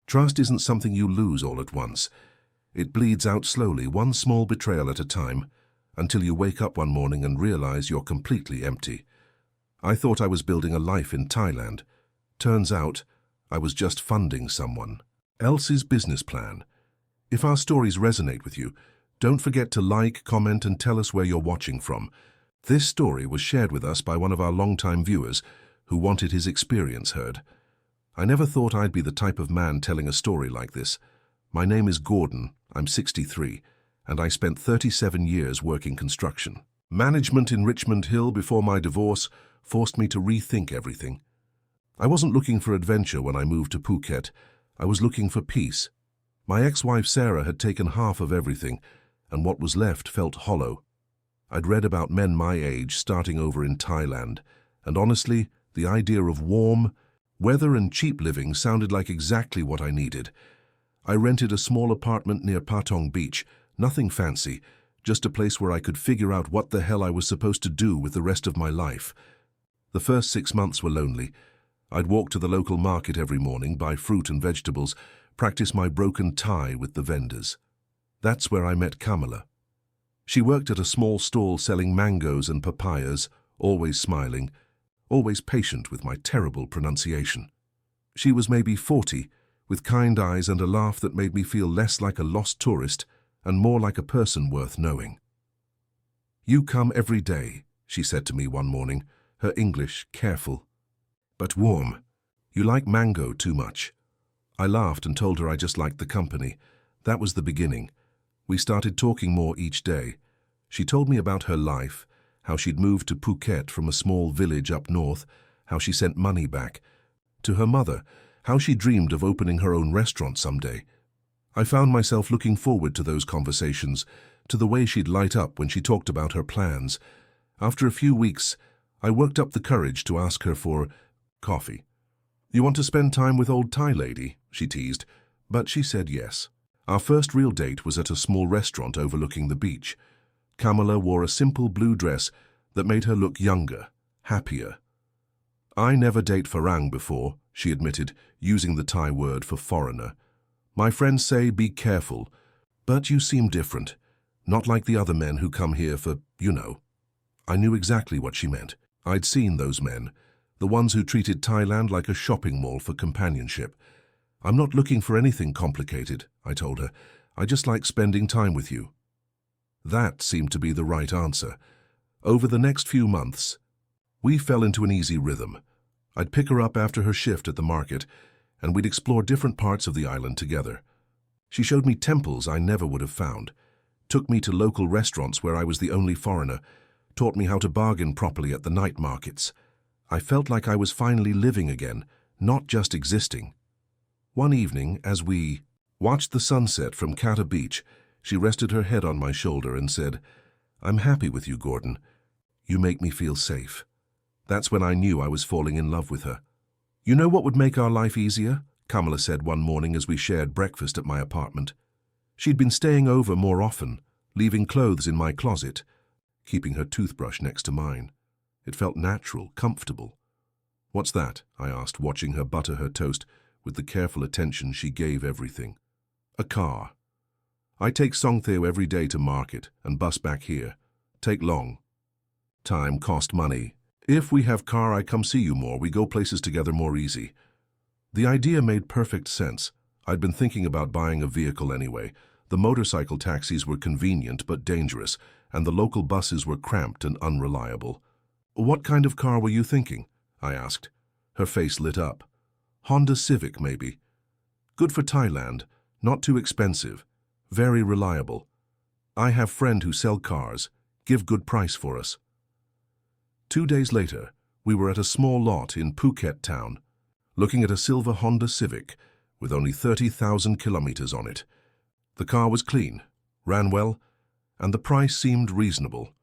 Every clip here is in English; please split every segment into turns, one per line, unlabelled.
Trust isn't something you lose all at once. It bleeds out slowly, one small betrayal at a time, until you wake up one morning and realize you're completely empty. I thought I was building a life in Thailand. Turns out, I was just funding someone else's business plan. If our stories resonate with you, don't forget to like, comment, and tell us where you're watching from. This story was shared with us by one of our longtime viewers who wanted his experience heard. I never thought I'd be the type of man telling a story like this. My name is Gordon, I'm 63, and I spent 37 years working construction. Management in Richmond Hill before my divorce forced me to rethink everything. I wasn't looking for adventure when I moved to Phuket. I was looking for peace. My ex-wife Sarah had taken half of everything, and what was left felt hollow. I'd read about men my age starting over in Thailand, and honestly, the idea of warm weather and cheap living sounded like exactly what I needed. I rented a small apartment near Patong Beach, nothing fancy, just a place where I could figure out what the hell I was supposed to do with the rest of my life. The first 6 months were lonely. I'd walk to the local market every morning, buy fruit and vegetables, practice my broken Thai with the vendors. That's where I met Kamala. She worked at a small stall selling mangoes and papayas, always smiling, always patient with my terrible pronunciation. She was maybe 40, with kind eyes and a laugh that made me feel less like a lost tourist and more like a person worth knowing. "You come every day," she said to me one morning, her English careful, but warm. "You like mango too much." I laughed and told her I just liked the company. That was the beginning. We started talking more each day. She told me about her life, how she'd moved to Phuket from a small village up north, how she sent money back. To her mother, how she dreamed of opening her own restaurant someday. I found myself looking forward to those conversations, to the way she'd light up when she talked about her plans. After a few weeks, I worked up the courage to ask her for coffee. "You want to spend time with old Thai lady?" she teased, but she said yes. Our first real date was at a small restaurant overlooking the beach. Kamala wore a simple blue dress that made her look younger, happier. "I never date Farang before," she admitted, using the Thai word for foreigner. "My friends say be careful, but you seem different, not like the other men who come here for, you know." I knew exactly what she meant. I'd seen those men, the ones who treated Thailand like a shopping mall for companionship. "I'm not looking for anything complicated," I told her. "I just like spending time with you." That seemed to be the right answer. Over the next few months, we fell into an easy rhythm. I'd pick her up after her shift at the market, and we'd explore different parts of the island together. She showed me temples I never would have found, took me to local restaurants where I was the only foreigner, taught me how to bargain properly at the night markets. I felt like I was finally living again, not just existing. One evening, as we watched the sunset from Kata Beach, she rested her head on my shoulder and said, "I'm happy with you, Gordon. You make me feel safe." That's when I knew I was falling in love with her. "You know what would make our life easier?" Kamala said one morning as we shared breakfast at my apartment. She'd been staying over more often, leaving clothes in my closet, keeping her toothbrush next to mine. It felt natural, comfortable. "What's that?" I asked, watching her butter her toast with the careful attention she gave everything. "A car. I take Songtheo every day to market and bus back here. Take long. Time, cost money. If we have car, I come see you more. We go places together more easy." The idea made perfect sense. I'd been thinking about buying a vehicle anyway. The motorcycle taxis were convenient but dangerous, and the local buses were cramped and unreliable. "What kind of car were you thinking?" I asked. Her face lit up. "Honda Civic, maybe. Good for Thailand, not too expensive, very reliable. I have friend who sell cars, give good price for us." 2 days later, we were at a small lot in Phuket town, looking at a silver Honda Civic with only 30,000 kilometers on it. The car was clean, ran well, and the price seemed reasonable.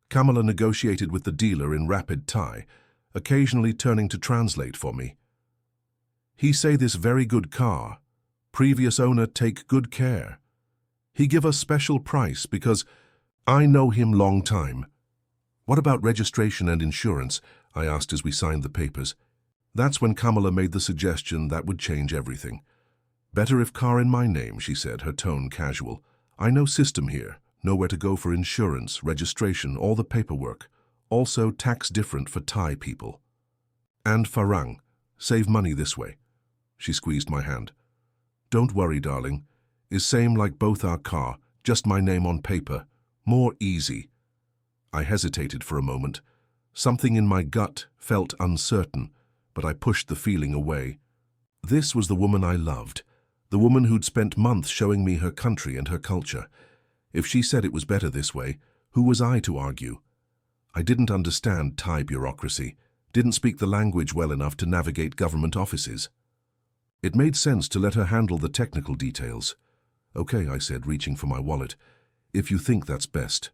Kamala negotiated with the dealer in rapid Thai, occasionally turning to translate for me. "He say this very good car. Previous owner take good care. He give us special price because I know him long time." "What about registration and insurance?" I asked as we signed the papers. That's when Kamala made the suggestion that would change everything. Better if car in my name, she said, her tone casual. I know system here, know where to go for insurance, registration, all the paperwork. Also tax different for Thai people. And Farang, save money this way. She squeezed my hand. Don't worry, darling. Is same like both our car, just my name on paper. More easy. I hesitated for a moment. Something in my gut felt uncertain, but I pushed the feeling away. This was the woman I loved, the woman who'd spent months showing me her country and her culture. If she said it was better this way, who was I to argue? I didn't understand Thai bureaucracy, didn't speak the language well enough to navigate government offices. It made sense to let her handle the technical details. Okay, I said, reaching for my wallet, if you think that's best.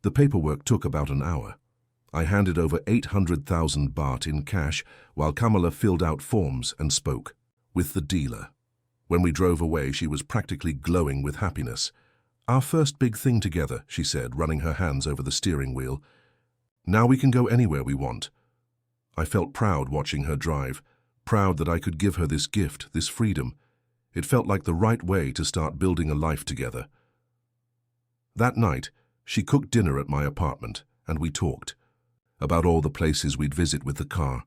The paperwork took about an hour. I handed over 800,000 baht in cash while Kamala filled out forms and spoke with the dealer. When we drove away, she was practically glowing with happiness. Our first big thing together, she said, running her hands over the steering wheel. Now we can go anywhere we want. I felt proud watching her drive, proud that I could give her this gift, this freedom. It felt like the right way to start building a life together. That night, she cooked dinner at my apartment, and we talked about all the places we'd visit with the car.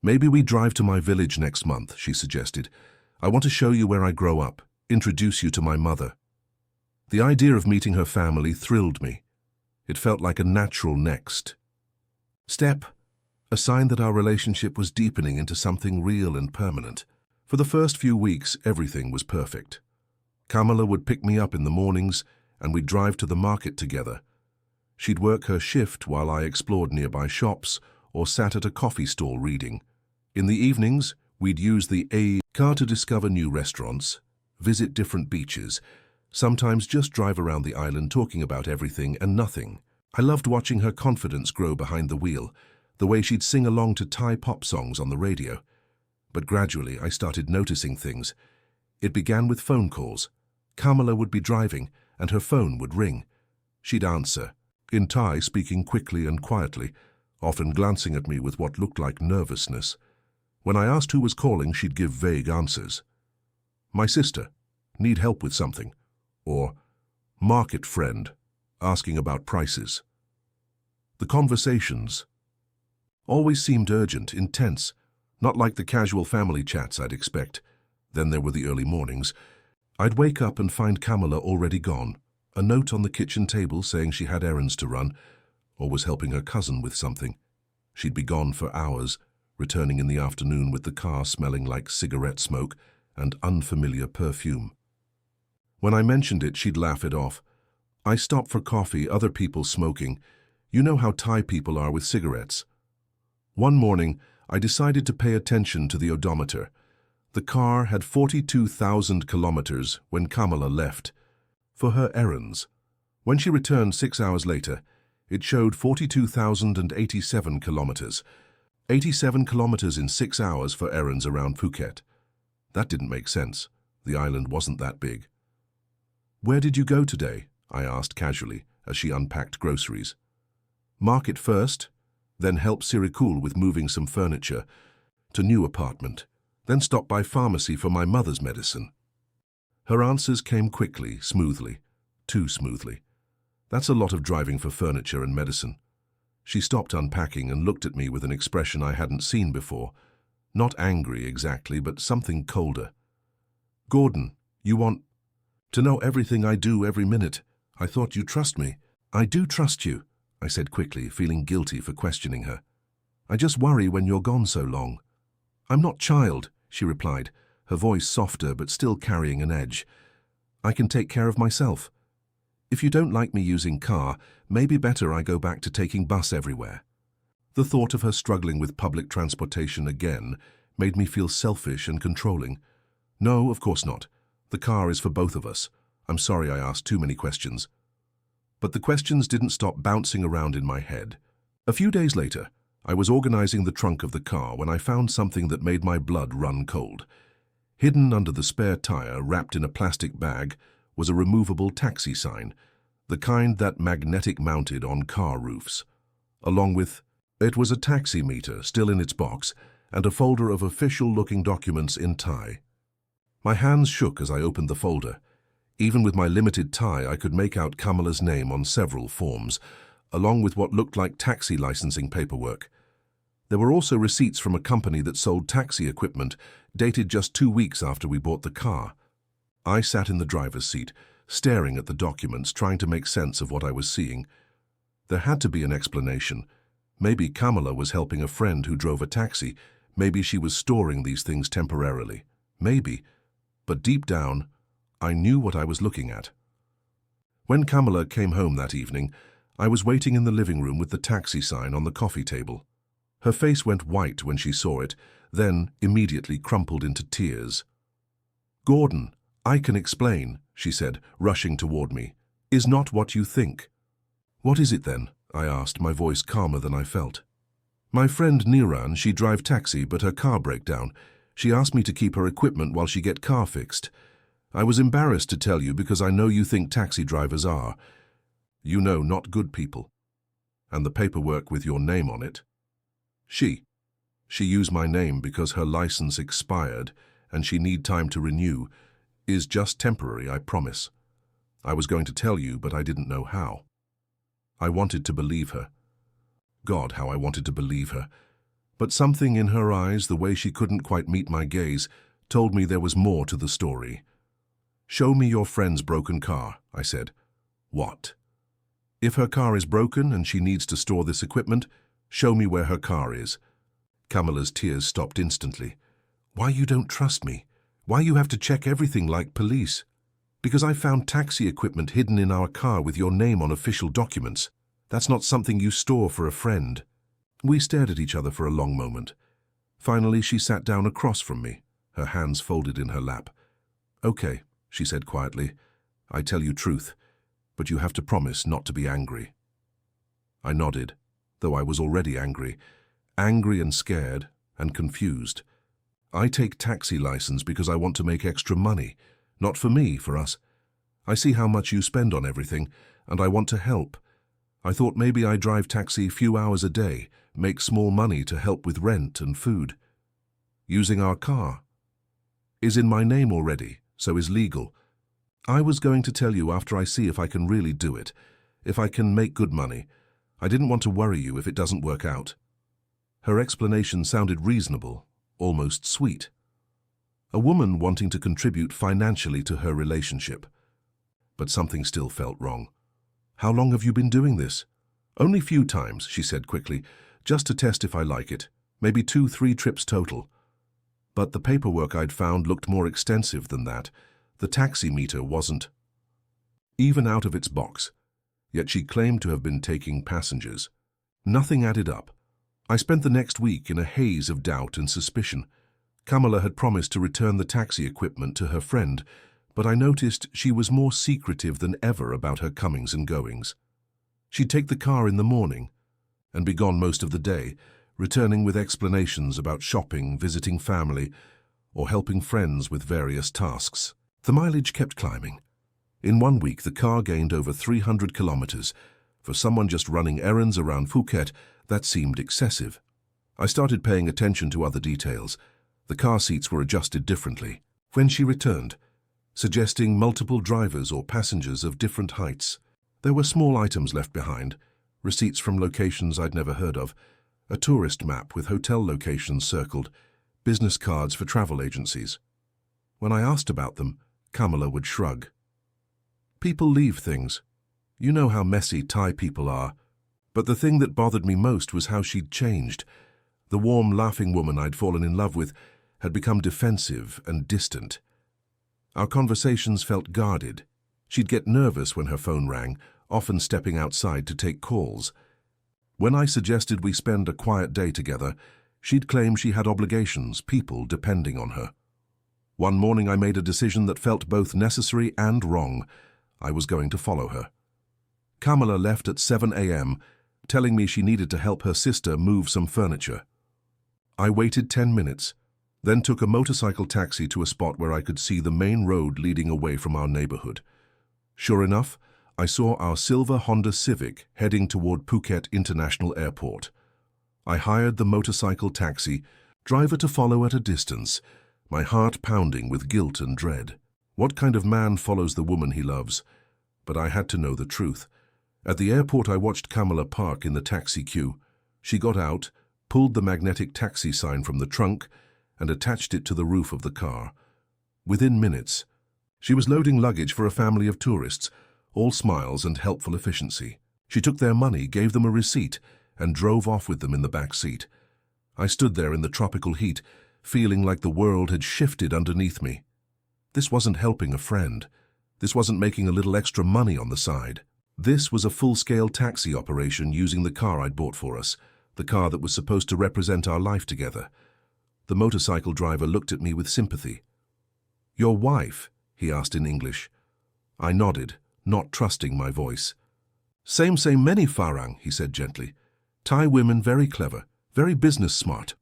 Maybe we drive to my village next month, she suggested. I want to show you where I grow up, introduce you to my mother. The idea of meeting her family thrilled me. It felt like a natural next step, a sign that our relationship was deepening into something real and permanent. For the first few weeks, everything was perfect. Kamala would pick me up in the mornings, and we'd drive to the market together. She'd work her shift while I explored nearby shops or sat at a coffee stall reading. In the evenings, we'd use the car to discover new restaurants, visit different beaches, sometimes just drive around the island talking about everything and nothing. I loved watching her confidence grow behind the wheel, the way she'd sing along to Thai pop songs on the radio. But gradually, I started noticing things. It began with phone calls. Kamala would be driving, and her phone would ring. She'd answer, in Thai, speaking quickly and quietly, often glancing at me with what looked like nervousness. When I asked who was calling, she'd give vague answers. My sister, need help with something. Or, market friend, asking about prices. The conversations always seemed urgent, intense, not like the casual family chats I'd expect. Then there were the early mornings. I'd wake up and find Kamala already gone, a note on the kitchen table saying she had errands to run, or was helping her cousin with something. She'd be gone for hours, returning in the afternoon with the car smelling like cigarette smoke and unfamiliar perfume. When I mentioned it, she'd laugh it off. I stopped for coffee, other people smoking. You know how Thai people are with cigarettes. One morning, I decided to pay attention to the odometer. The car had 42,000 kilometers when Kamala left for her errands. When she returned 6 hours later, it showed 42,087 kilometers. 87 kilometers in 6 hours for errands around Phuket. That didn't make sense. The island wasn't that big. Where did you go today? I asked casually as she unpacked groceries. Market first, then help Sirikul with moving some furniture to new apartment, then stop by pharmacy for my mother's medicine. Her answers came quickly, smoothly, too smoothly. That's a lot of driving for furniture and medicine. She stopped unpacking and looked at me with an expression I hadn't seen before. Not angry exactly, but something colder. Gordon, you want to know everything I do every minute. I thought you trust me. I do trust you, I said quickly, feeling guilty for questioning her. I just worry when you're gone so long. I'm not child, she replied, her voice softer but still carrying an edge. I can take care of myself. If you don't like me using car, maybe better I go back to taking bus everywhere. The thought of her struggling with public transportation again made me feel selfish and controlling. No, of course not. The car is for both of us. I'm sorry I asked too many questions. But the questions didn't stop bouncing around in my head. A few days later, I was organizing the trunk of the car when I found something that made my blood run cold. Hidden under the spare tire, wrapped in a plastic bag, was a removable taxi sign, the kind that magnetic mounted on car roofs. Along with it was a taxi meter still in its box and a folder of official-looking documents in Thai. My hands shook as I opened the folder. Even with my limited tie, I could make out Kamala's name on several forms, along with what looked like taxi licensing paperwork. There were also receipts from a company that sold taxi equipment, dated just 2 weeks after we bought the car. I sat in the driver's seat, staring at the documents, trying to make sense of what I was seeing. There had to be an explanation. Maybe Kamala was helping a friend who drove a taxi. Maybe she was storing these things temporarily. Maybe. But deep down, I knew what I was looking at. When Kamala came home that evening, I was waiting in the living room with the taxi sign on the coffee table. Her face went white when she saw it, then immediately crumpled into tears. "Gordon, I can explain," she said, rushing toward me. "Is not what you think." "What is it then?" I asked, my voice calmer than I felt. "My friend Niran, she drive taxi, but her car break down. She asked me to keep her equipment while she get car fixed. I was embarrassed to tell you because I know you think taxi drivers are. You know, not good people. And the paperwork with your name on it. She used my name because her license expired and she need time to renew. Is just temporary, I promise. I was going to tell you, but I didn't know how. I wanted to believe her. God, how I wanted to believe her. But something in her eyes, the way she couldn't quite meet my gaze, told me there was more to the story. "Show me your friend's broken car," I said. "What?" "If her car is broken and she needs to store this equipment, show me where her car is." Kamala's tears stopped instantly. "Why you don't trust me? Why you have to check everything like police?" "Because I found taxi equipment hidden in our car with your name on official documents. That's not something you store for a friend." We stared at each other for a long moment. Finally, she sat down across from me, her hands folded in her lap. "Okay," she said quietly, "I tell you truth, but you have to promise not to be angry." I nodded, though I was already angry and scared and confused. "I take taxi license because I want to make extra money, not for me, for us. I see how much you spend on everything, and I want to help. I thought maybe I drive taxi a few hours a day, make small money to help with rent and food. Using our car is in my name already, so is legal. I was going to tell you after I see if I can really do it, if I can make good money. I didn't want to worry you if it doesn't work out." Her explanation sounded reasonable, almost sweet. A woman wanting to contribute financially to her relationship. But something still felt wrong. "How long have you been doing this?" "Only few times," she said quickly, "just to test if I like it. Maybe 2-3 trips total." But the paperwork I'd found looked more extensive than that. The taxi meter wasn't even out of its box, yet she claimed to have been taking passengers. Nothing added up. I spent the next week in a haze of doubt and suspicion. Kamala had promised to return the taxi equipment to her friend, but I noticed she was more secretive than ever about her comings and goings. She'd take the car in the morning and be gone most of the day, returning with explanations about shopping, visiting family, or helping friends with various tasks. The mileage kept climbing. In 1 week, the car gained over 300 kilometers. For someone just running errands around Phuket, that seemed excessive. I started paying attention to other details. The car seats were adjusted differently. When she returned, suggesting multiple drivers or passengers of different heights. There were small items left behind, receipts from locations I'd never heard of, a tourist map with hotel locations circled, business cards for travel agencies. When I asked about them, Kamala would shrug. "People leave things. You know how messy Thai people are." But the thing that bothered me most was how she'd changed. The warm, laughing woman I'd fallen in love with had become defensive and distant. Our conversations felt guarded. She'd get nervous when her phone rang, often stepping outside to take calls. When I suggested we spend a quiet day together, she'd claim she had obligations, people depending on her. One morning I made a decision that felt both necessary and wrong. I was going to follow her. Kamala left at 7 a.m., telling me she needed to help her sister move some furniture. I waited 10 minutes, then took a motorcycle taxi to a spot where I could see the main road leading away from our neighborhood. Sure enough, I saw our silver Honda Civic heading toward Phuket International Airport. I hired the motorcycle taxi, driver to follow at a distance, my heart pounding with guilt and dread. What kind of man follows the woman he loves? But I had to know the truth. At the airport, I watched Kamala park in the taxi queue. She got out, pulled the magnetic taxi sign from the trunk, and attached it to the roof of the car. Within minutes, she was loading luggage for a family of tourists, all smiles and helpful efficiency. She took their money, gave them a receipt, and drove off with them in the back seat. I stood there in the tropical heat, feeling like the world had shifted underneath me. This wasn't helping a friend. This wasn't making a little extra money on the side. This was a full-scale taxi operation using the car I'd bought for us, the car that was supposed to represent our life together. The motorcycle driver looked at me with sympathy. "Your wife?" he asked in English. I nodded, not trusting my voice. Same many Farang," he said gently. "Thai women very clever, very business smart."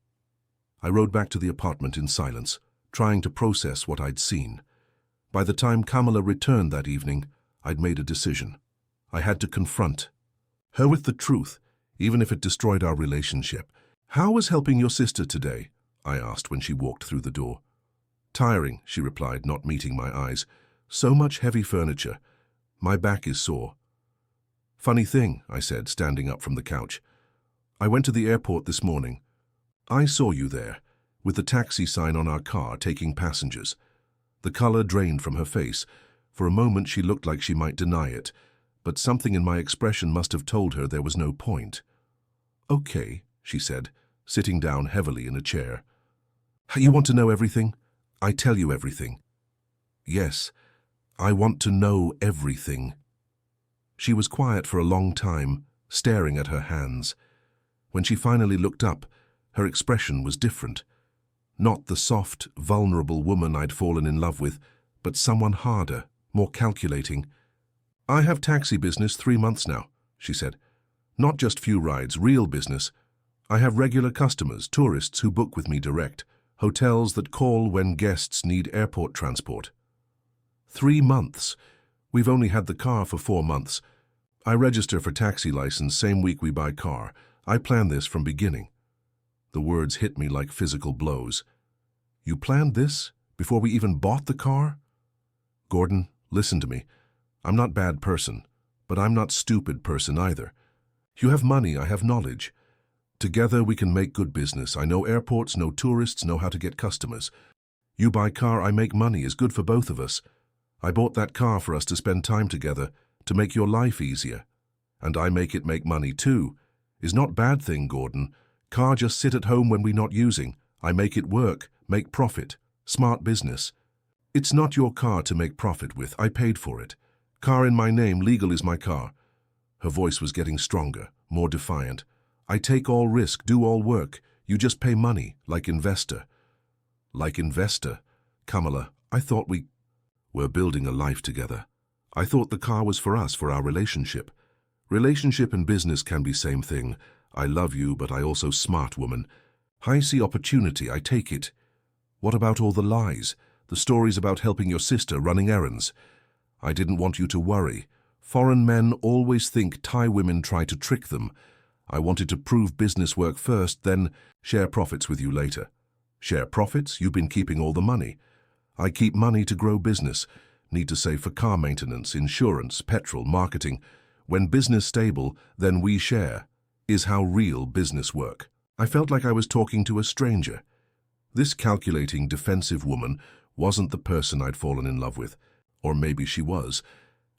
I rode back to the apartment in silence, trying to process what I'd seen. By the time Kamala returned that evening, I'd made a decision. I had to confront her with the truth, even if it destroyed our relationship. "How was helping your sister today?" I asked when she walked through the door. "Tiring," she replied, not meeting my eyes. "So much heavy furniture. My back is sore." "Funny thing," I said, standing up from the couch. "I went to the airport this morning. I saw you there, with the taxi sign on our car, taking passengers." The color drained from her face. For a moment she looked like she might deny it, but something in my expression must have told her there was no point. "Okay," she said, sitting down heavily in a chair. "You want to know everything? I tell you everything." "Yes, I want to know everything." She was quiet for a long time, staring at her hands. When she finally looked up, her expression was different. Not the soft, vulnerable woman I'd fallen in love with, but someone harder, more calculating. "I have taxi business 3 months now," she said. "Not just few rides, real business. I have regular customers, tourists who book with me direct, hotels that call when guests need airport transport." 3 months. We've only had the car for 4 months. I register for taxi license same week we buy car. I planned this from beginning. The words hit me like physical blows. "You planned this before we even bought the car?" "Gordon, listen to me. I'm not bad person, but I'm not stupid person either. You have money, I have knowledge. Together we can make good business. I know airports, know tourists, know how to get customers. You buy car, I make money, is good for both of us. I bought that car for us to spend time together, to make your life easier. And I make it make money too. Is not bad thing, Gordon. Car just sit at home when we not using. I make it work, make profit. Smart business. It's not your car to make profit with. I paid for it. Car in my name, legal is my car." Her voice was getting stronger, more defiant. "I take all risk, do all work. You just pay money, like investor." "Like investor? Kamala, I thought we're building a life together. I thought the car was for us, for our relationship. Relationship and business can be same thing. I love you, but I also smart woman. I see opportunity, I take it. What about all the lies, the stories about helping your sister, running errands? I didn't want you to worry. Foreign men always think Thai women try to trick them. I wanted to prove business work first, then share profits with you later." "Share profits? You've been keeping all the money." "I keep money to grow business. Need to save for car maintenance, insurance, petrol, marketing. When business stable, then we share. Is how real business work." I felt like I was talking to a stranger. This calculating, defensive woman wasn't the person I'd fallen in love with. Or maybe she was,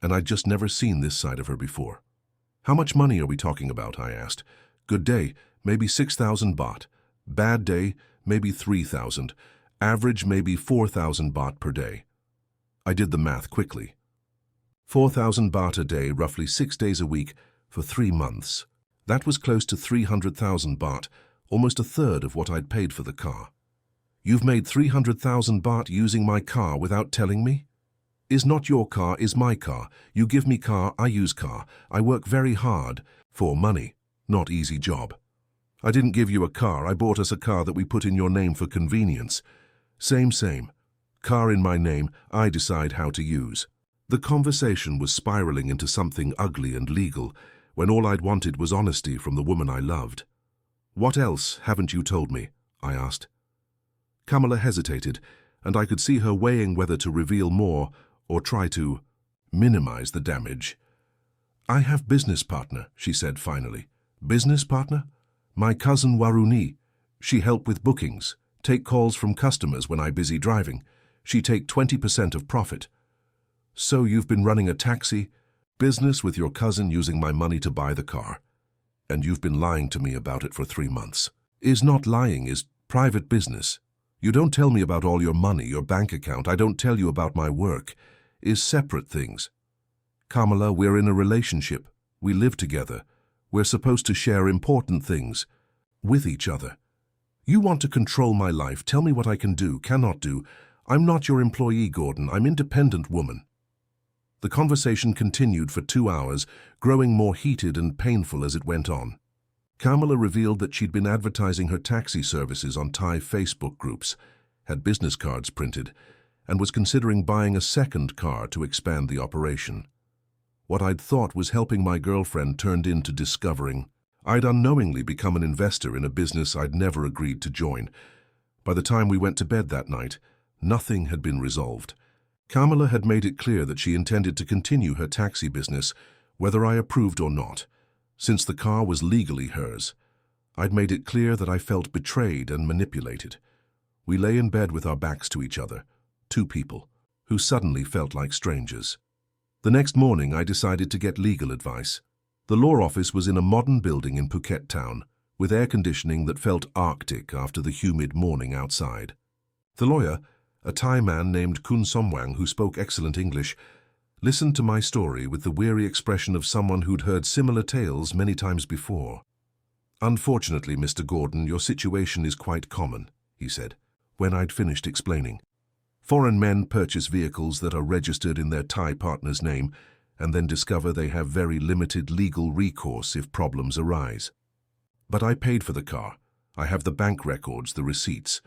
and I'd just never seen this side of her before. "How much money are we talking about?" I asked. "Good day, maybe 6,000 baht. Bad day, maybe 3,000. Average, maybe 4,000 baht per day." I did the math quickly. 4,000 baht a day, roughly 6 days a week, for 3 months. That was close to 300,000 baht, almost a third of what I'd paid for the car. "You've made 300,000 baht using my car without telling me?" "Is not your car, is my car. You give me car, I use car. I work very hard for money, not easy job. I didn't give you a car, I bought us a car that we put in your name for convenience. Same. Car in my name, I decide how to use." The conversation was spiraling into something ugly and legal, when all I'd wanted was honesty from the woman I loved. "What else haven't you told me?" I asked. Kamala hesitated, and I could see her weighing whether to reveal more or try to minimize the damage. "I have business partner," she said finally. "Business partner? My cousin Waruni. She help with bookings, take calls from customers when I busy driving. She take 20% of profit." "So you've been running a taxi business with your cousin using my money to buy the car. And you've been lying to me about it for 3 months. Is not lying, is private business. You don't tell me about all your money, your bank account. I don't tell you about my work. Is separate things. Kamala, we're in a relationship. We live together. We're supposed to share important things with each other. You want to control my life. Tell me what I can do, cannot do. I'm not your employee, Gordon. I'm independent woman." The conversation continued for 2 hours, growing more heated and painful as it went on. Kamala revealed that she'd been advertising her taxi services on Thai Facebook groups, had business cards printed, and was considering buying a second car to expand the operation. What I'd thought was helping my girlfriend turned into discovering I'd unknowingly become an investor in a business I'd never agreed to join. By the time we went to bed that night, nothing had been resolved. Kamala had made it clear that she intended to continue her taxi business, whether I approved or not, since the car was legally hers. I'd made it clear that I felt betrayed and manipulated. We lay in bed with our backs to each other, 2 people, who suddenly felt like strangers. The next morning I decided to get legal advice. The law office was in a modern building in Phuket town, with air conditioning that felt arctic after the humid morning outside. The lawyer, a Thai man named Kun Somwang who spoke excellent English, listened to my story with the weary expression of someone who'd heard similar tales many times before. "Unfortunately, Mr. Gordon, your situation is quite common," he said, when I'd finished explaining. "Foreign men purchase vehicles that are registered in their Thai partner's name and then discover they have very limited legal recourse if problems arise. But I paid for the car. I have the bank records, the receipts.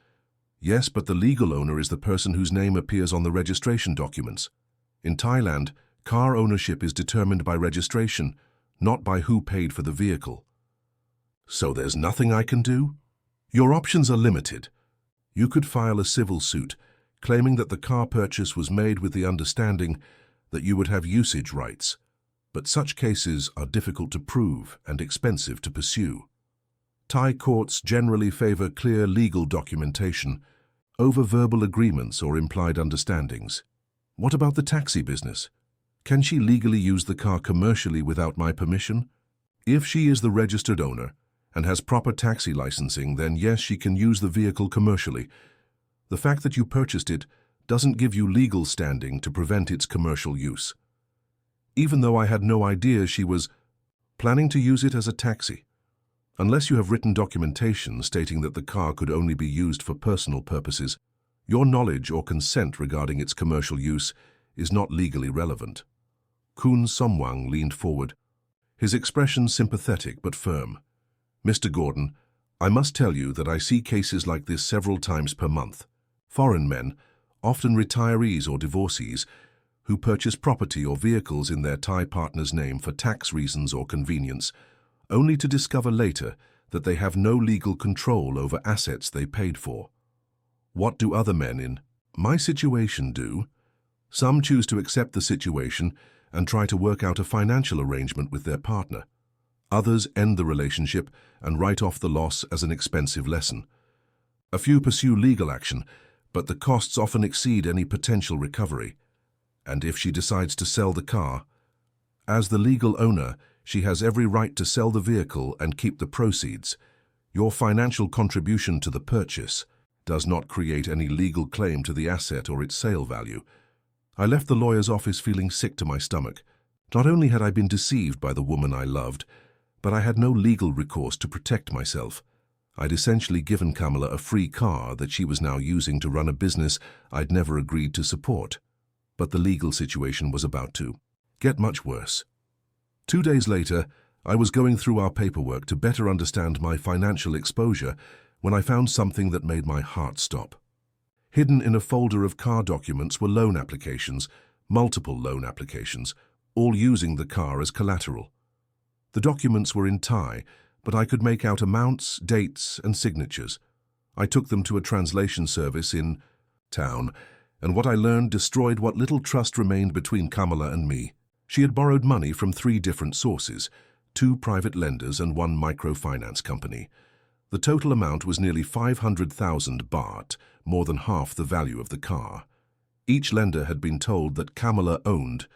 Yes, but the legal owner is the person whose name appears on the registration documents. In Thailand, car ownership is determined by registration, not by who paid for the vehicle." "So there's nothing I can do?" "Your options are limited. You could file a civil suit, claiming that the car purchase was made with the understanding that you would have usage rights, but such cases are difficult to prove and expensive to pursue. Thai courts generally favor clear legal documentation over verbal agreements or implied understandings. What about the taxi business? Can she legally use the car commercially without my permission? If she is the registered owner and has proper taxi licensing, then yes, she can use the vehicle commercially. The fact that you purchased it doesn't give you legal standing to prevent its commercial use. Even though I had no idea she was planning to use it as a taxi. Unless you have written documentation stating that the car could only be used for personal purposes, your knowledge or consent regarding its commercial use is not legally relevant." Kun Somwang leaned forward, his expression sympathetic but firm. "Mr. Gordon, I must tell you that I see cases like this several times per month. Foreign men, often retirees or divorcees, who purchase property or vehicles in their Thai partner's name for tax reasons or convenience, only to discover later that they have no legal control over assets they paid for. What do other men in my situation do? Some choose to accept the situation and try to work out a financial arrangement with their partner. Others end the relationship and write off the loss as an expensive lesson. A few pursue legal action, but the costs often exceed any potential recovery. And if she decides to sell the car, as the legal owner, she has every right to sell the vehicle and keep the proceeds. Your financial contribution to the purchase does not create any legal claim to the asset or its sale value." I left the lawyer's office feeling sick to my stomach. Not only had I been deceived by the woman I loved, but I had no legal recourse to protect myself. I'd essentially given Kamala a free car that she was now using to run a business I'd never agreed to support. But the legal situation was about to get much worse. 2 days later, I was going through our paperwork to better understand my financial exposure when I found something that made my heart stop. Hidden in a folder of car documents were loan applications, multiple loan applications, all using the car as collateral. The documents were in Thai, but I could make out amounts, dates, and signatures. I took them to a translation service in town, and what I learned destroyed what little trust remained between Kamala and me. She had borrowed money from 3 different sources, 2 private lenders and 1 microfinance company. The total amount was nearly 500,000 baht, more than half the value of the car. Each lender had been told that Kamala owned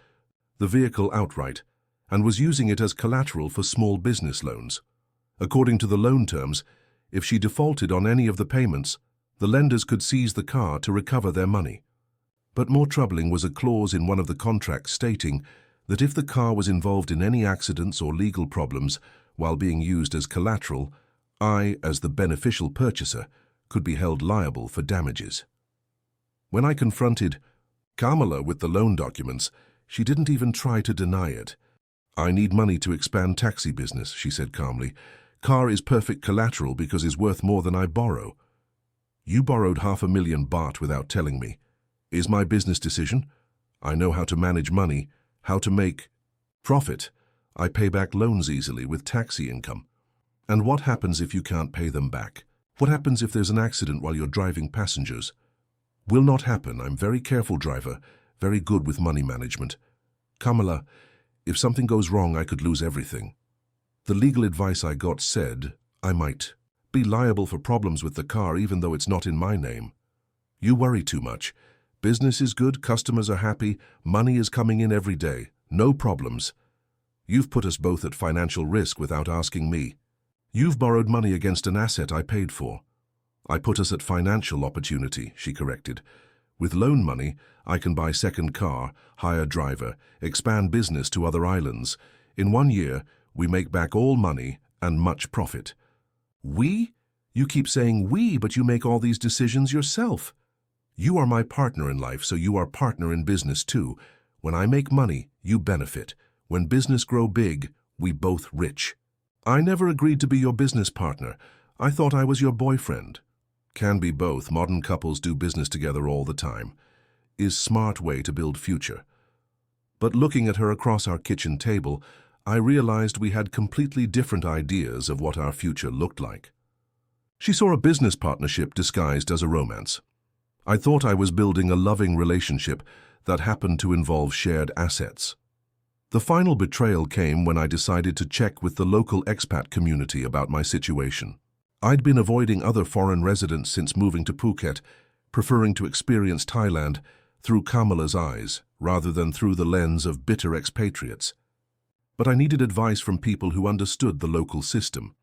the vehicle outright and was using it as collateral for small business loans. According to the loan terms, if she defaulted on any of the payments, the lenders could seize the car to recover their money. But more troubling was a clause in one of the contracts stating that if the car was involved in any accidents or legal problems while being used as collateral, I, as the beneficial purchaser, could be held liable for damages. When I confronted Kamala with the loan documents, she didn't even try to deny it. "I need money to expand taxi business," she said calmly. "Car is perfect collateral because it's worth more than I borrow." "You borrowed 500,000 baht without telling me. Is my business decision? I know how to manage money, how to make profit. I pay back loans easily with taxi income. And what happens if you can't pay them back? What happens if there's an accident while you're driving passengers?" "Will not happen. I'm very careful driver, very good with money management. Kamala, if something goes wrong, I could lose everything. The legal advice I got said I might be liable for problems with the car even though it's not in my name. You worry too much. Business is good, customers are happy, money is coming in every day, no problems. You've put us both at financial risk without asking me. You've borrowed money against an asset I paid for." "I put us at financial opportunity," she corrected. "With loan money, I can buy second car, hire driver, expand business to other islands. In 1 year, we make back all money and much profit." "We? You keep saying we, but you make all these decisions yourself. You are my partner in life, so you are partner in business too. When I make money, you benefit. When business grow big, we both rich." "I never agreed to be your business partner. I thought I was your boyfriend." "Can be both. Modern couples do business together all the time. Is smart way to build future." But looking at her across our kitchen table, I realized we had completely different ideas of what our future looked like. She saw a business partnership disguised as a romance. I thought I was building a loving relationship that happened to involve shared assets. The final betrayal came when I decided to check with the local expat community about my situation. I'd been avoiding other foreign residents since moving to Phuket, preferring to experience Thailand through Kamala's eyes rather than through the lens of bitter expatriates. But I needed advice from people who understood the local system.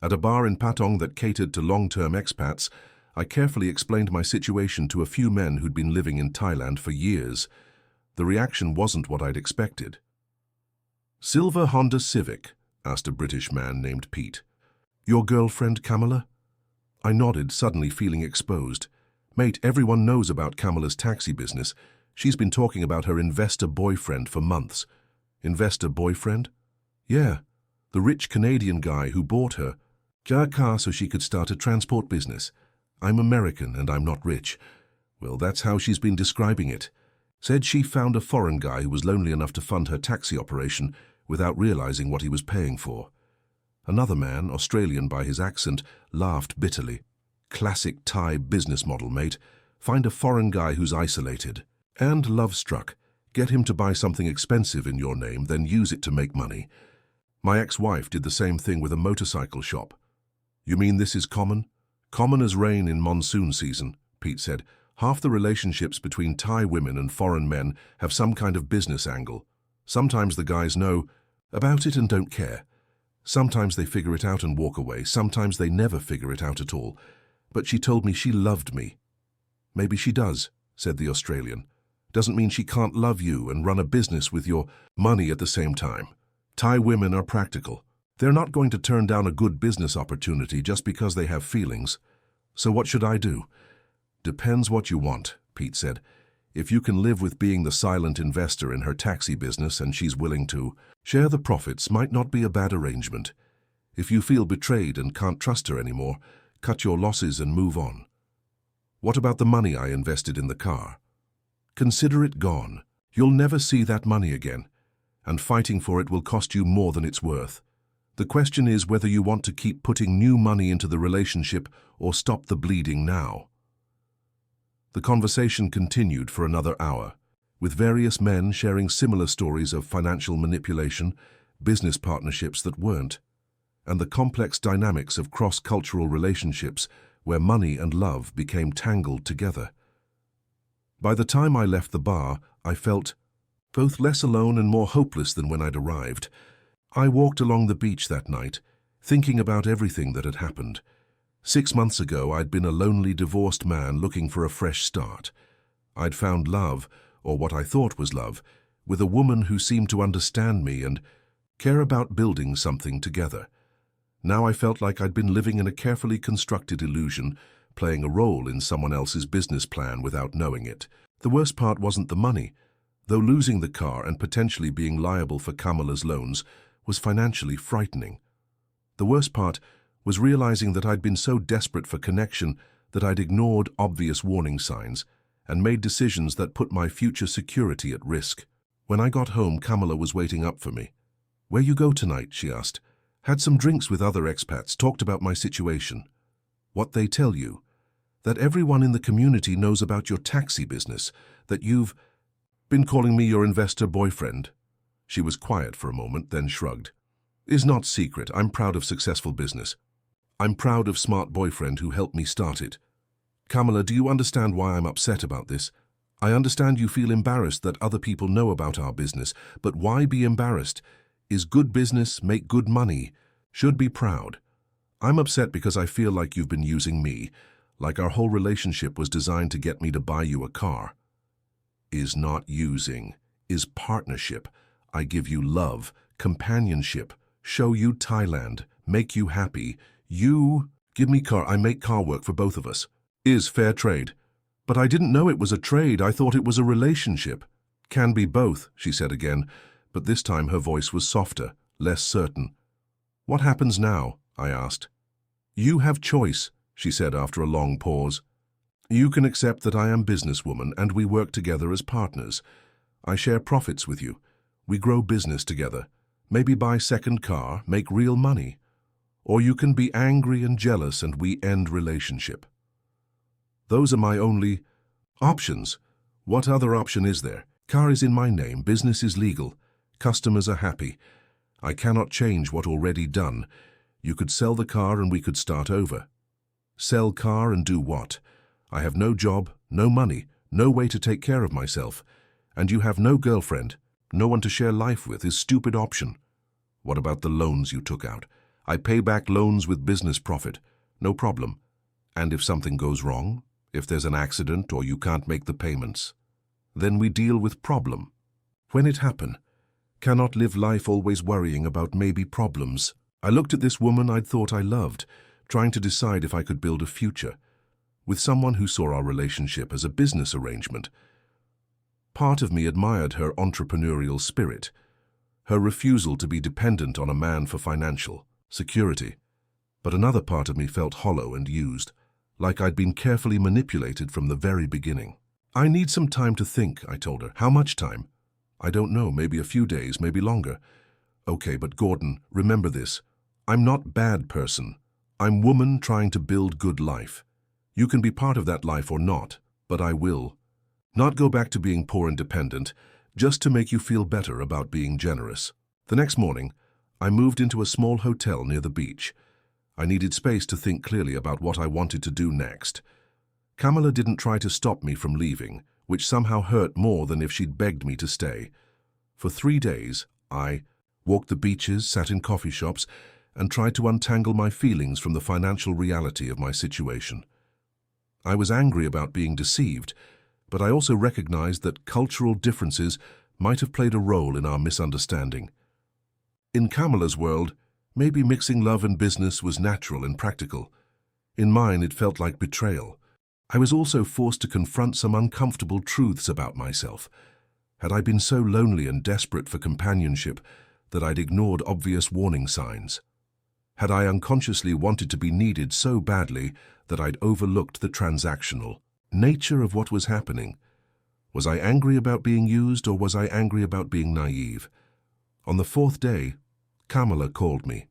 At a bar in Patong that catered to long-term expats, I carefully explained my situation to a few men who'd been living in Thailand for years. The reaction wasn't what I'd expected. "Silver Honda Civic?" asked a British man named Pete. "Your girlfriend, Kamala?" I nodded, suddenly feeling exposed. "Mate, everyone knows about Kamala's taxi business. She's been talking about her investor boyfriend for months." "Investor boyfriend?" "Yeah, the rich Canadian guy who bought her a car so she could start a transport business. I'm American and I'm not rich." Well, that's how she's been describing it. Said she found a foreign guy who was lonely enough to fund her taxi operation without realizing what he was paying for. Another man, Australian by his accent, laughed bitterly. "Classic Thai business model, mate. Find a foreign guy who's isolated and love-struck. Get him to buy something expensive in your name, then use it to make money. My ex-wife did the same thing with a motorcycle shop." "You mean this is common?" "Common as rain in monsoon season," Pete said. "Half the relationships between Thai women and foreign men have some kind of business angle. Sometimes the guys know about it and don't care. Sometimes they figure it out and walk away. Sometimes they never figure it out at all. But she told me she loved me." "Maybe she does," said the Australian. "Doesn't mean she can't love you and run a business with your money at the same time. Thai women are practical. They're not going to turn down a good business opportunity just because they have feelings. So what should I do?" "Depends what you want," Pete said. "If you can live with being the silent investor in her taxi business and she's willing to share the profits, might not be a bad arrangement. If you feel betrayed and can't trust her anymore, cut your losses and move on." "What about the money I invested in the car?" "Consider it gone. You'll never see that money again, and fighting for it will cost you more than it's worth. The question is whether you want to keep putting new money into the relationship or stop the bleeding now." The conversation continued for another hour, with various men sharing similar stories of financial manipulation, business partnerships that weren't, and the complex dynamics of cross-cultural relationships where money and love became tangled together. By the time I left the bar, I felt both less alone and more hopeless than when I'd arrived. I walked along the beach that night, thinking about everything that had happened. 6 months ago, I'd been a lonely, divorced man looking for a fresh start. I'd found love, or what I thought was love, with a woman who seemed to understand me and care about building something together. Now I felt like I'd been living in a carefully constructed illusion, playing a role in someone else's business plan without knowing it. The worst part wasn't the money, though losing the car and potentially being liable for Kamala's loans was financially frightening. The worst part was realizing that I'd been so desperate for connection that I'd ignored obvious warning signs and made decisions that put my future security at risk. When I got home, Kamala was waiting up for me. "Where you go tonight?" she asked. "Had some drinks with other expats, talked about my situation." "What they tell you?" "That everyone in the community knows about your taxi business, that you've been calling me your investor boyfriend." She was quiet for a moment, then shrugged. "Is not secret. I'm proud of successful business. I'm proud of smart boyfriend who helped me start it." "Kamala, do you understand why I'm upset about this? I understand you feel embarrassed that other people know about our business, but why be embarrassed? Is good business, make good money, should be proud. I'm upset because I feel like you've been using me, like our whole relationship was designed to get me to buy you a car." "Is not using, is partnership. I give you love, companionship, show you Thailand, make you happy. You give me car, I make car work for both of us. Is fair trade." "But I didn't know it was a trade, I thought it was a relationship." "Can be both," she said again, but this time her voice was softer, less certain. "What happens now?" I asked. "You have choice," she said after a long pause. "You can accept that I am businesswoman and we work together as partners. I share profits with you. We grow business together, maybe buy second car, make real money. Or you can be angry and jealous and we end relationship. Those are my only options. What other option is there? Car is in my name, business is legal, customers are happy. I cannot change what already done. You could sell the car and we could start over." "Sell car and do what? I have no job, no money, no way to take care of myself. And you have no girlfriend, no one to share life with is stupid option." "What about the loans you took out?" "I pay back loans with business profit, no problem. And if something goes wrong, if there's an accident or you can't make the payments, then we deal with problem. When it happen, cannot live life always worrying about maybe problems." I looked at this woman I'd thought I loved, trying to decide if I could build a future with someone who saw our relationship as a business arrangement. Part of me admired her entrepreneurial spirit, her refusal to be dependent on a man for financial security. But another part of me felt hollow and used, like I'd been carefully manipulated from the very beginning. "I need some time to think," I told her. "How much time?" "I don't know, maybe a few days, maybe longer." "Okay, but Gordon, remember this. I'm not bad person. I'm woman trying to build good life. You can be part of that life or not, but I will. Not go back to being poor and dependent, just to make you feel better about being generous." The next morning, I moved into a small hotel near the beach. I needed space to think clearly about what I wanted to do next. Kamala didn't try to stop me from leaving, which somehow hurt more than if she'd begged me to stay. For 3 days, I walked the beaches, sat in coffee shops, and tried to untangle my feelings from the financial reality of my situation. I was angry about being deceived, but I also recognized that cultural differences might have played a role in our misunderstanding. In Kamala's world, maybe mixing love and business was natural and practical. In mine, it felt like betrayal. I was also forced to confront some uncomfortable truths about myself. Had I been so lonely and desperate for companionship that I'd ignored obvious warning signs? Had I unconsciously wanted to be needed so badly that I'd overlooked the transactional nature of what was happening? Was I angry about being used, or was I angry about being naive? On the 4th day, Kamala called me.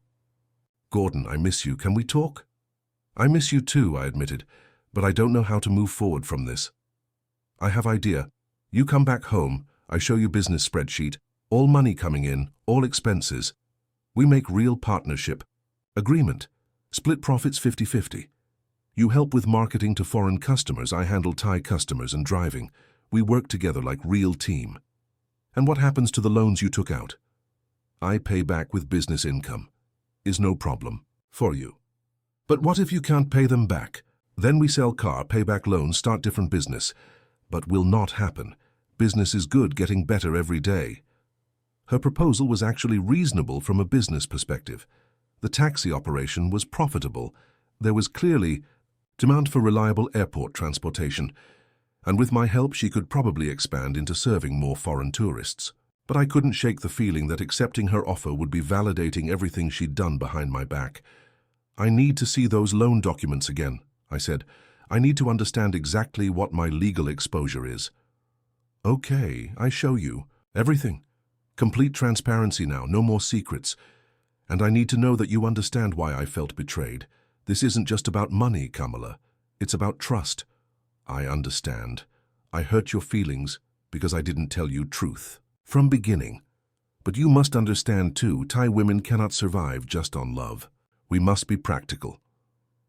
"Gordon, I miss you. Can we talk?" "I miss you too," I admitted, "but I don't know how to move forward from this." I have idea. You come back home, I show you business spreadsheet, all money coming in, all expenses. We make real partnership. Agreement. Split profits 50-50. You help with marketing to foreign customers, I handle Thai customers and driving. We work together like real team. And what happens to the loans you took out? I pay back with business income. Is no problem. For you. But what if you can't pay them back? Then we sell car, pay back loans, start different business. But will not happen. Business is good, getting better every day. Her proposal was actually reasonable from a business perspective. The taxi operation was profitable. There was clearly demand for reliable airport transportation. And with my help she could probably expand into serving more foreign tourists. But I couldn't shake the feeling that accepting her offer would be validating everything she'd done behind my back. I need to see those loan documents again, I said. I need to understand exactly what my legal exposure is. Okay, I show you. Everything. Complete transparency now, no more secrets. And I need to know that you understand why I felt betrayed. This isn't just about money, Kamala. It's about trust. I understand. I hurt your feelings because I didn't tell you truth. From beginning. But you must understand too, Thai women cannot survive just on love. We must be practical.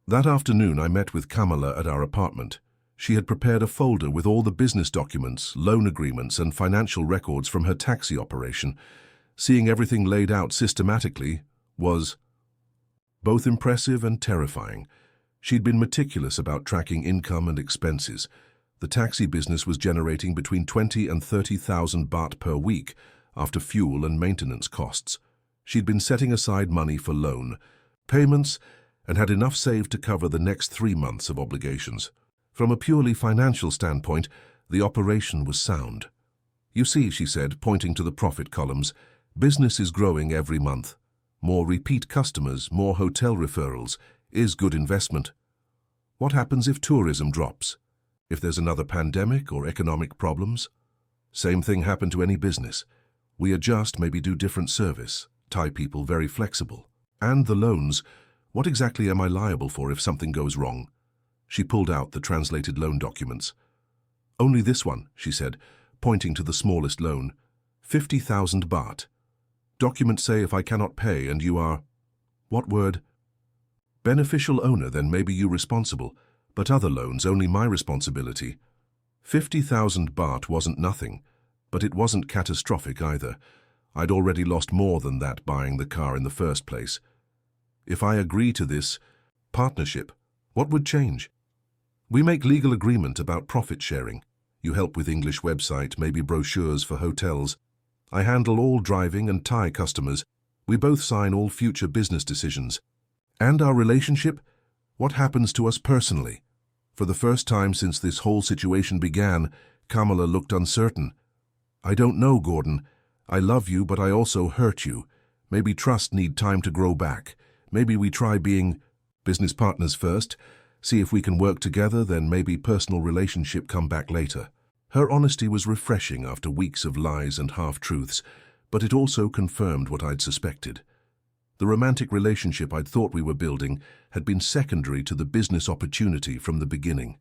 That afternoon I met with Kamala at our apartment. She had prepared a folder with all the business documents, loan agreements and financial records from her taxi operation. Seeing everything laid out systematically was both impressive and terrifying. She'd been meticulous about tracking income and expenses. The taxi business was generating between 20 and 30,000 baht per week after fuel and maintenance costs. She'd been setting aside money for loan payments and had enough saved to cover the next 3 months of obligations. From a purely financial standpoint, the operation was sound. You see, she said, pointing to the profit columns, business is growing every month. More repeat customers, more hotel referrals is good investment. What happens if tourism drops? If there's another pandemic or economic problems? Same thing happened to any business. We adjust, maybe do different service. Thai people very flexible. And the loans, what exactly am I liable for if something goes wrong? She pulled out the translated loan documents. Only this one, she said, pointing to the smallest loan. 50,000 baht. Documents say if I cannot pay and you are... What word? Beneficial owner, then maybe you responsible. But other loans, only my responsibility. 50,000 baht wasn't nothing, but it wasn't catastrophic either. I'd already lost more than that buying the car in the first place. If I agree to this partnership, what would change? We make legal agreement about profit sharing. You help with English website, maybe brochures for hotels. I handle all driving and Thai customers. We both sign all future business decisions. And our relationship? What happens to us personally? For the first time since this whole situation began, Kamala looked uncertain. I don't know, Gordon. I love you, but I also hurt you. Maybe trust need time to grow back. Maybe we try being business partners first, see if we can work together, then maybe personal relationship come back later. Her honesty was refreshing after weeks of lies and half-truths, but it also confirmed what I'd suspected. The romantic relationship I'd thought we were building had been secondary to the business opportunity from the beginning.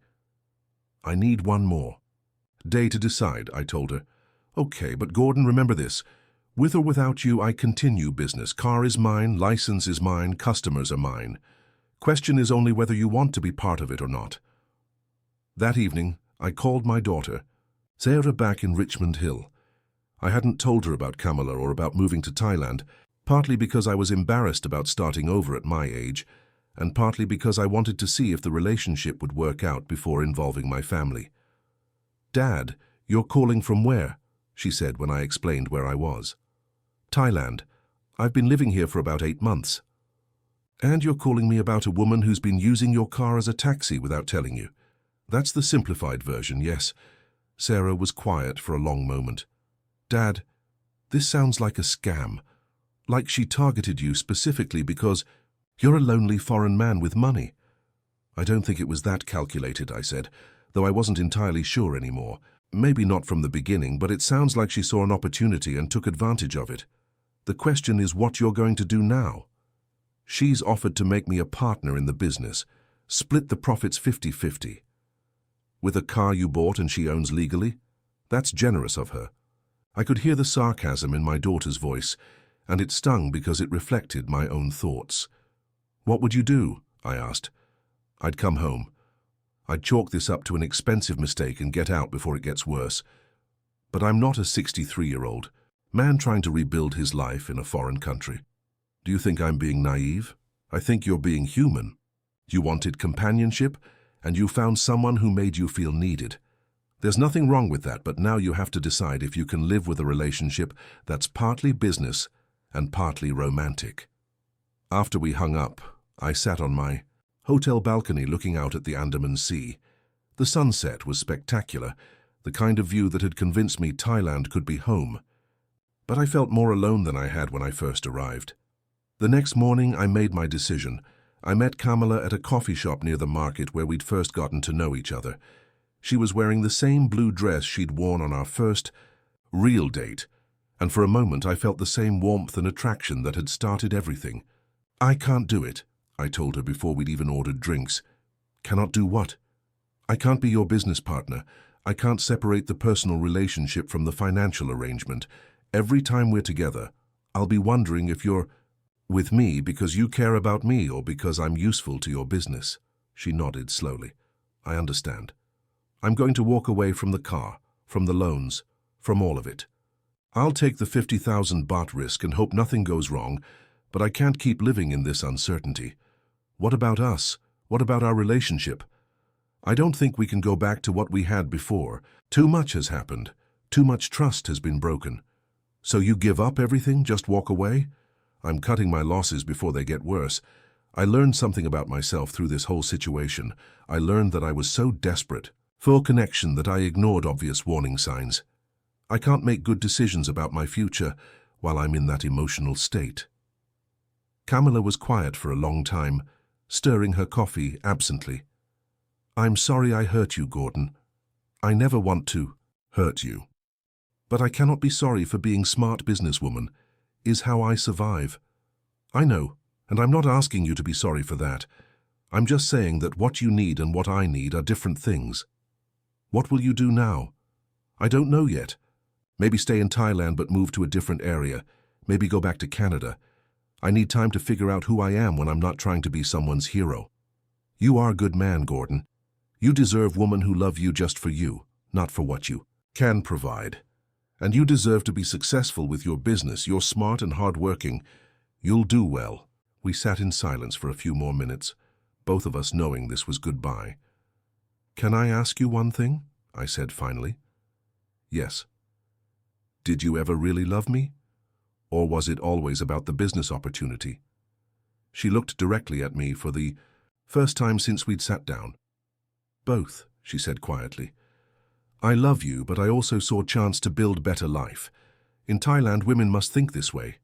I need one more day to decide, I told her. Okay, but Gordon, remember this. With or without you, I continue business. Car is mine, license is mine, customers are mine. Question is only whether you want to be part of it or not. That evening, I called my daughter, Sarah, back in Richmond Hill. I hadn't told her about Kamala or about moving to Thailand, partly because I was embarrassed about starting over at my age, and partly because I wanted to see if the relationship would work out before involving my family. Dad, you're calling from where? She said when I explained where I was. Thailand. I've been living here for about 8 months. And you're calling me about a woman who's been using your car as a taxi without telling you. That's the simplified version, yes. Sarah was quiet for a long moment. Dad, this sounds like a scam. Like she targeted you specifically because you're a lonely foreign man with money. I don't think it was that calculated, I said, though I wasn't entirely sure anymore. Maybe not from the beginning, but it sounds like she saw an opportunity and took advantage of it. The question is what you're going to do now. She's offered to make me a partner in the business, split the profits 50-50. With a car you bought and she owns legally? That's generous of her. I could hear the sarcasm in my daughter's voice, and it stung because it reflected my own thoughts. What would you do? I asked. I'd come home. I'd chalk this up to an expensive mistake and get out before it gets worse. But I'm not a 63-year-old man trying to rebuild his life in a foreign country. Do you think I'm being naive? I think you're being human. You wanted companionship, and you found someone who made you feel needed. There's nothing wrong with that, but now you have to decide if you can live with a relationship that's partly business and partly romantic. After we hung up, I sat on my hotel balcony looking out at the Andaman Sea. The sunset was spectacular, the kind of view that had convinced me Thailand could be home. But I felt more alone than I had when I first arrived. The next morning, I made my decision. I met Kamala at a coffee shop near the market where we'd first gotten to know each other. She was wearing the same blue dress she'd worn on our first real date, and for a moment I felt the same warmth and attraction that had started everything. I can't do it, I told her before we'd even ordered drinks. Cannot do what? I can't be your business partner. I can't separate the personal relationship from the financial arrangement. Every time we're together, I'll be wondering if you're with me because you care about me or because I'm useful to your business. She nodded slowly. I understand. I'm going to walk away from the car, from the loans, from all of it. I'll take the 50,000 baht risk and hope nothing goes wrong, but I can't keep living in this uncertainty. What about us? What about our relationship? I don't think we can go back to what we had before. Too much has happened. Too much trust has been broken. So you give up everything, just walk away? I'm cutting my losses before they get worse. I learned something about myself through this whole situation. I learned that I was so desperate for connection that I ignored obvious warning signs. I can't make good decisions about my future while I'm in that emotional state. Kamala was quiet for a long time, stirring her coffee absently. I'm sorry I hurt you, Gordon. I never want to hurt you. But I cannot be sorry for being smart businesswoman, is how I survive. I know, and I'm not asking you to be sorry for that. I'm just saying that what you need and what I need are different things. What will you do now? I don't know yet. Maybe stay in Thailand but move to a different area. Maybe go back to Canada. I need time to figure out who I am when I'm not trying to be someone's hero. You are a good man, Gordon. You deserve women who love you just for you, not for what you can provide. And you deserve to be successful with your business. You're smart and hardworking. You'll do well. We sat in silence for a few more minutes, both of us knowing this was goodbye. Can I ask you one thing? I said finally. Yes. Did you ever really love me? Or was it always about the business opportunity? She looked directly at me for the first time since we'd sat down. Both, she said quietly. I love you, but I also saw a chance to build better life. In Thailand, women must think this way.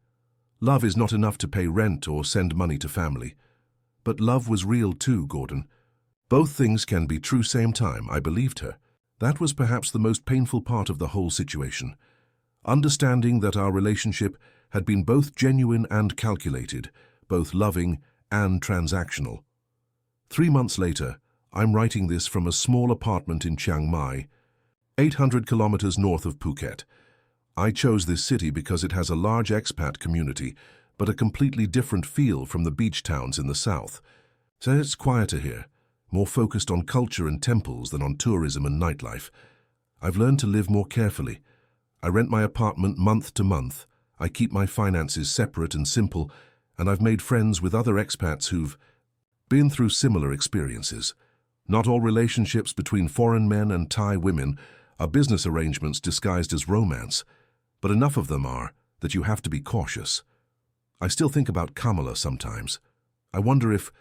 Love is not enough to pay rent or send money to family. But love was real too, Gordon. Both things can be true same time, I believed her. That was perhaps the most painful part of the whole situation. Understanding that our relationship had been both genuine and calculated, both loving and transactional. 3 months later, I'm writing this from a small apartment in Chiang Mai, 800 kilometers north of Phuket. I chose this city because it has a large expat community, but a completely different feel from the beach towns in the south. So it's quieter here, more focused on culture and temples than on tourism and nightlife. I've learned to live more carefully. I rent my apartment month to month. I keep my finances separate and simple, and I've made friends with other expats who've been through similar experiences. Not all relationships between foreign men and Thai women are business arrangements disguised as romance, but enough of them are that you have to be cautious. I still think about Kamala sometimes. I wonder if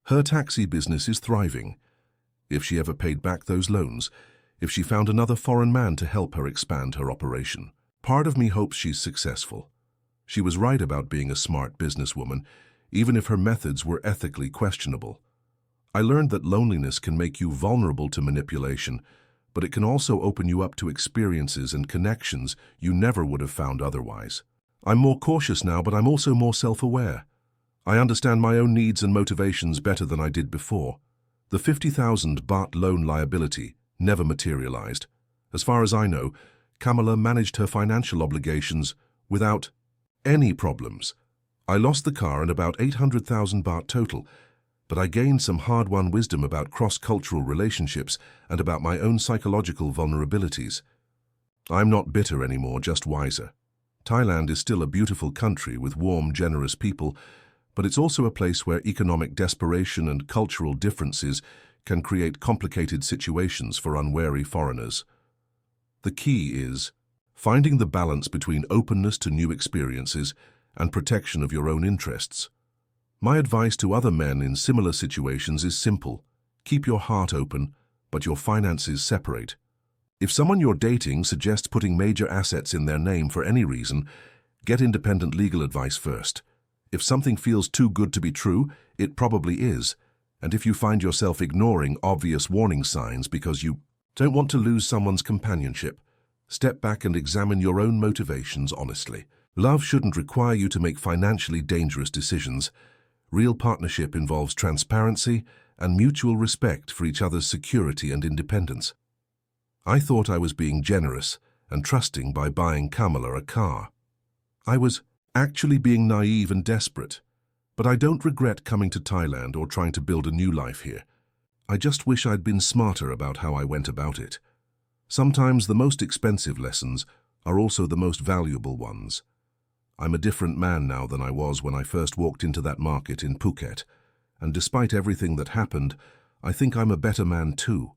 her taxi business is thriving, if she ever paid back those loans, if she found another foreign man to help her expand her operation. Part of me hopes she's successful. She was right about being a smart businesswoman, even if her methods were ethically questionable. I learned that loneliness can make you vulnerable to manipulation, but it can also open you up to experiences and connections you never would have found otherwise. I'm more cautious now, but I'm also more self-aware. I understand my own needs and motivations better than I did before. The 50,000 baht loan liability never materialized. As far as I know, Kamala managed her financial obligations without any problems. I lost the car and about 800,000 baht total, but I gained some hard-won wisdom about cross-cultural relationships and about my own psychological vulnerabilities. I'm not bitter anymore, just wiser. Thailand is still a beautiful country with warm, generous people, but it's also a place where economic desperation and cultural differences can create complicated situations for unwary foreigners. The key is finding the balance between openness to new experiences and protection of your own interests. My advice to other men in similar situations is simple. Keep your heart open, but your finances separate. If someone you're dating suggests putting major assets in their name for any reason, get independent legal advice first. If something feels too good to be true, it probably is. And if you find yourself ignoring obvious warning signs because you don't want to lose someone's companionship, step back and examine your own motivations honestly. Love shouldn't require you to make financially dangerous decisions. Real partnership involves transparency and mutual respect for each other's security and independence. I thought I was being generous and trusting by buying Kamala a car. I was actually being naive and desperate, but I don't regret coming to Thailand or trying to build a new life here. I just wish I'd been smarter about how I went about it. Sometimes the most expensive lessons are also the most valuable ones. I'm a different man now than I was when I first walked into that market in Phuket, and despite everything that happened, I think I'm a better man too.